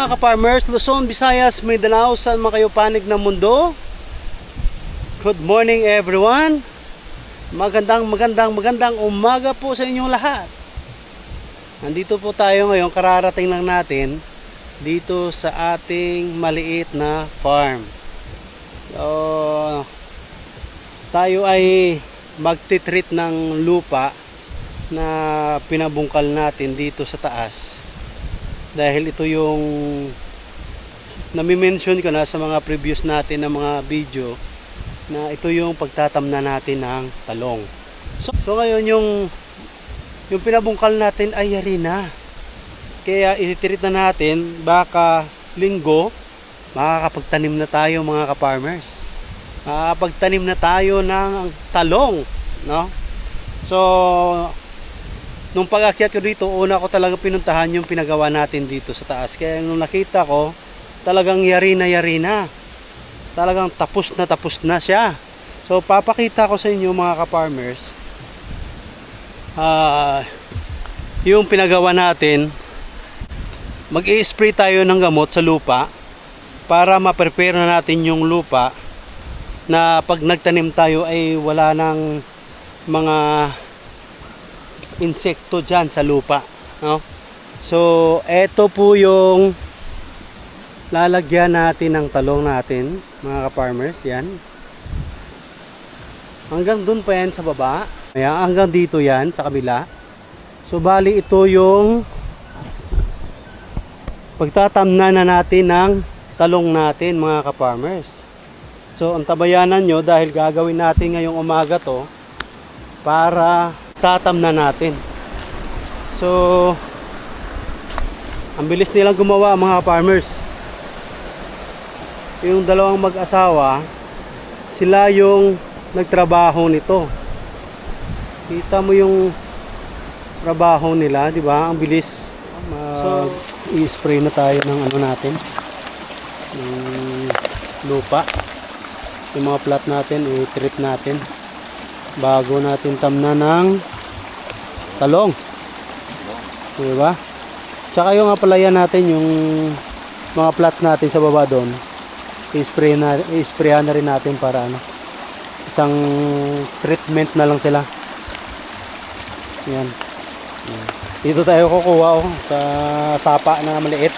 mga ka-farmers, Luzon, Visayas, Mindanao, saan man kayo panig ng mundo. Good morning everyone. Magandang umaga po sa inyong lahat. Nandito po tayo ngayon, kararating lang natin dito sa ating maliit na farm. So, tayo ay magtitreat ng lupa na pinabungkal natin dito sa taas. Dahil ito yung nami-mention ko na sa mga previous natin na mga video na ito yung pagtatamna natin ng talong. So ngayon yung pinabungkal natin ay yari na. Kaya ititreat na natin, baka linggo makakapagtanim na tayo mga ka-farmers. Makakapagtanim na tayo ng talong, no? So nung pag-akyat ko dito, una ko talaga pinuntahan yung pinagawa natin dito sa taas. Kaya nung nakita ko, talagang yari na. Talagang tapos na siya. So papakita ko sa inyo mga ka-farmers yung pinagawa natin. Mag-i-spray tayo ng gamot sa lupa para ma-prepare na natin yung lupa na pag nagtanim tayo ay wala ng mga insekto dyan sa lupa, no? So eto po yung lalagyan natin ng talong natin mga ka-farmers. Yan, hanggang dun pa yan sa baba. Ayan, hanggang dito yan sa kabila. So bali ito yung pagtatamna na natin ng talong natin mga ka-farmers. So ang tabayanan nyo, dahil gagawin natin ngayong umaga to para tatamna natin. So ang bilis nilang gumawa mga farmers. Yung dalawang mag-asawa, sila yung nagtrabaho nito. Kita mo yung trabaho nila, di ba? Ang bilis. So i-spray na tayo ng ano natin, ng lupa. Yung mga plat natin, i-treat natin bago natin tamna ng talong, di ba? Tsaka yung apalayan natin, yung mga plat natin sa baba doon, i-sprayan na rin natin para ano, isang treatment na lang sila. Yan. Dito tayo kukuha sa sapa na maliit.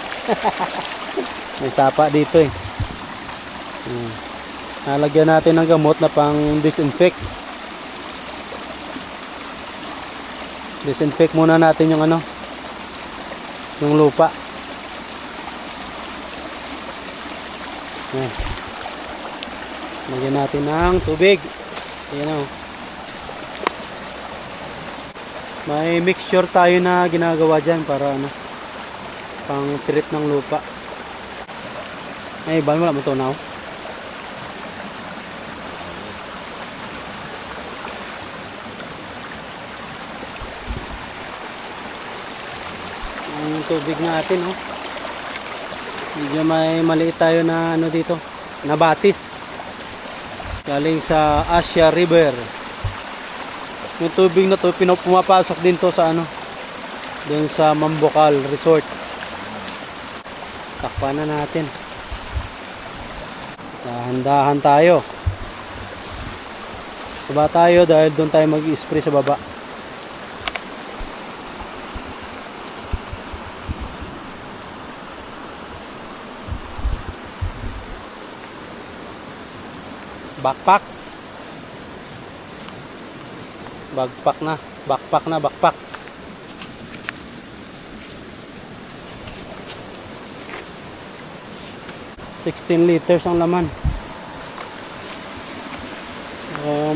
May sapa dito eh. Nalagyan natin ng gamot na pang disinfect. Disinfect muna natin yung ano, yung lupa. Yan. Lagyan natin ng tubig. Ayan o. May mixture tayo na ginagawa dyan para ano, pang treat ng lupa. Ay, bali wala mo ito na o. Ang tubig natin oh. Medyo may maliit tayo na ano dito, na batis galing sa Asia River. Yung tubig na to pumapasok din to sa ano, dun sa Mambokal Resort. Takpan na natin, dahan-dahan tayo. Baba tayo dahil doon tayo mag-spray sa baba. Backpack na 16 liters ang laman.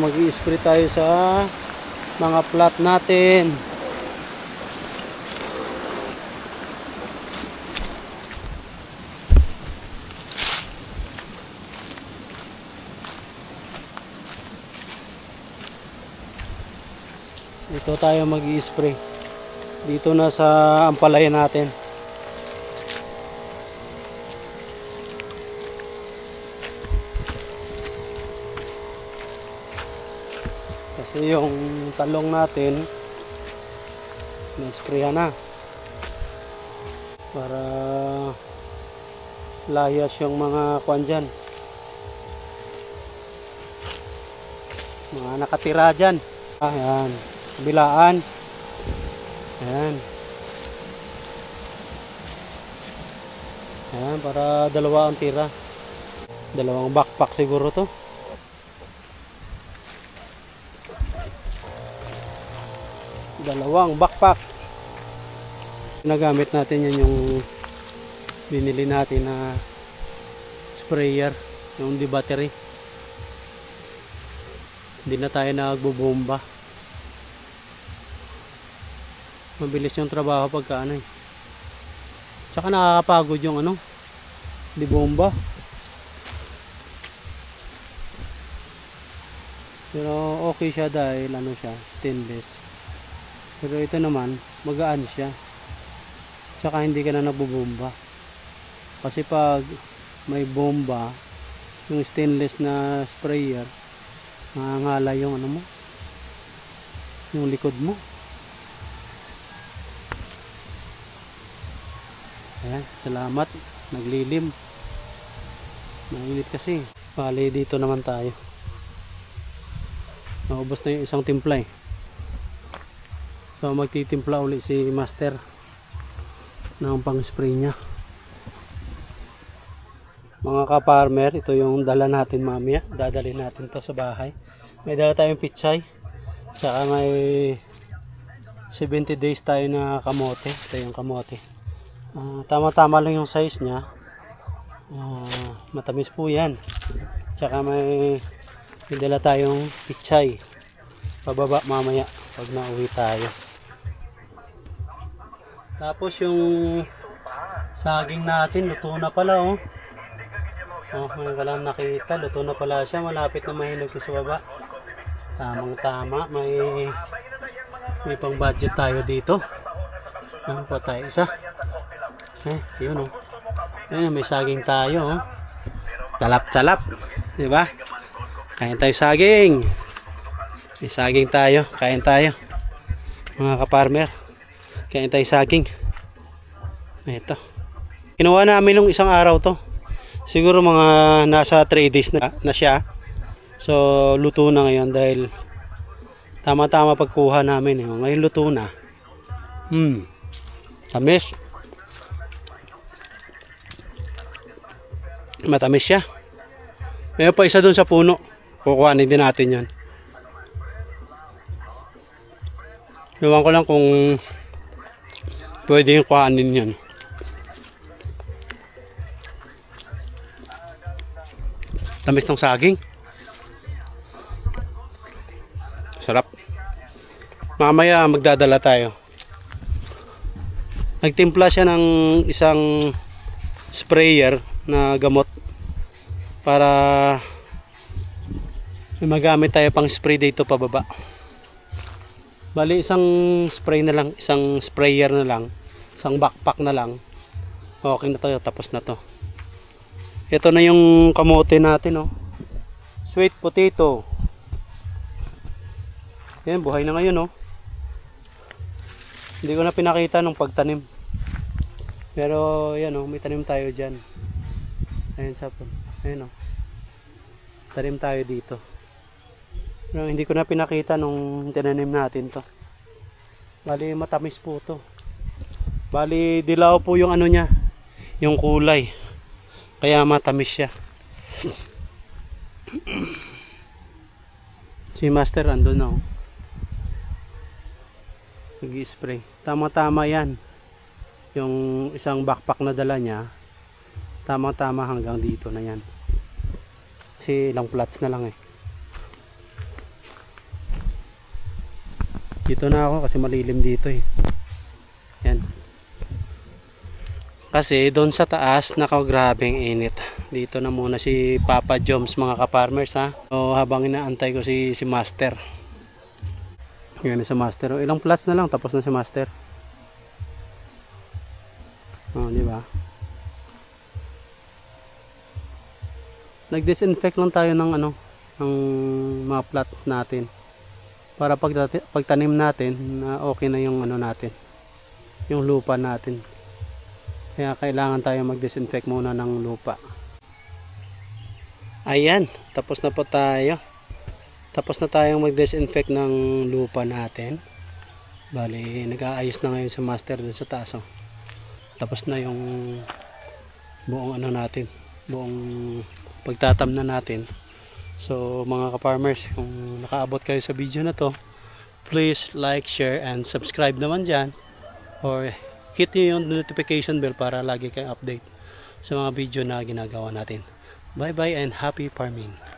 Mag-i-spray tayo sa mga plat natin. Dito tayo mag-i-spray. Dito na sa ampalaya natin. Kasi yung talong natin na-sprayan na para layas yung mga kuwan dyan, mga nakatira dyan. Ayan, kabilaan. Ayan. Ayan, para dalawa ang tira. Dalawang backpack siguro to. Dalawang backpack. Nagamit natin yan yung binili natin na sprayer, yung di battery. Hindi na tayo nagbobomba. Mabilis yung trabaho pagka ano eh. Tsaka nakakapagod yung ano, di bomba. Pero okay siya dahil ano siya, stainless. Pero ito naman, magaan siya. Tsaka hindi ka na nagbobomba. Kasi pag may bomba, yung stainless na sprayer, mangangala yung ano mo, yung likod mo. Ayan, salamat. Naglilim. Mainit kasi. Bali, dito naman tayo. Naubos na yung isang timpla eh. So magtitimpla uli si Master ng pang spray niya. Mga ka-farmer, ito yung dala natin mamaya. Dadalhin natin to sa bahay. May dala tayong pichay. Tsaka may 70 days tayo na kamote. Ito yung kamote. Tama-tama lang yung size niya. Matamis po yan. Tsaka may dala tayong pichay. Pababa mamaya pag nauwi tayo. Tapos yung saging natin, luto na pala oh. Ngayon ka lang nakita, luto na pala siya. Malapit na mahinog sa baba. Tamang tama, may pang budget tayo dito. Ano pa tayo isa? Yun oh. May saging tayo oh. Talap-talap, di ba? Kain tayo saging. May saging tayo, kain tayo. Mga ka-farmer, kain tayo saging. Ito. Kinuha namin nung isang araw to. Siguro mga nasa 3 days na siya. So luto na ngayon dahil tama-tama pagkuha namin. Ngayon luto na. Tamis. Matamis siya. Mayroon pa isa dun sa puno. Kukuhanin din natin yan. Iwan ko lang kung pwede yung kuhanin yan. Tamis ng saging. Sarap. Mamaya magdadala tayo. Nagtimpla siya ng isang sprayer na gamot para magamit tayo pang spray dito pababa. Bali isang spray na lang, isang sprayer na lang, isang backpack na lang. Okay na tayo, tapos na to. Ito na yung kamote natin oh. Sweet potato. Yan, buhay na ngayon oh. Hindi ko na pinakita nung pagtanim. Pero yan oh, may tanim tayo dyan. Ayun sa po. Ayun oh. Tanim tayo dito. Pero hindi ko na pinakita nung tinanim natin to. Bali matamis po to. Bali dilaw po yung ano niya, yung kulay. Kaya matamis siya. Si Master andun na oh. Nag-i-spray. Tama-tama yan. Yung isang backpack na dala niya, tama-tama hanggang dito na yan. Kasi ilang plots na lang eh. Dito na ako kasi malilim dito eh. Yan. Kasi doon sa taas nakagrabing init. Dito na muna si Papa Joms mga ka-farmers ha. So habang inaantay ko si Master. Yan si Master. Ilang plots na lang tapos na si Master. Oh, di ba? Nag-disinfect lang tayo ng ano, ng mga plots natin. Para pagtanim natin, okay na yung ano natin. Yung lupa natin. Kaya kailangan tayo mag-disinfect muna ng lupa. Ayan, tapos na po tayo. Tapos na tayong mag-disinfect ng lupa natin. Bali, nag-aayos na ngayon si Master dun sa taas. Oh. Tapos na yung buong ano natin, buong pagtatam na natin. So mga ka-farmers, kung nakaabot kayo sa video na to, please like, share, and subscribe naman dyan. Or hit nyo yung notification bell para lagi kayong update sa mga video na ginagawa natin. Bye bye and happy farming!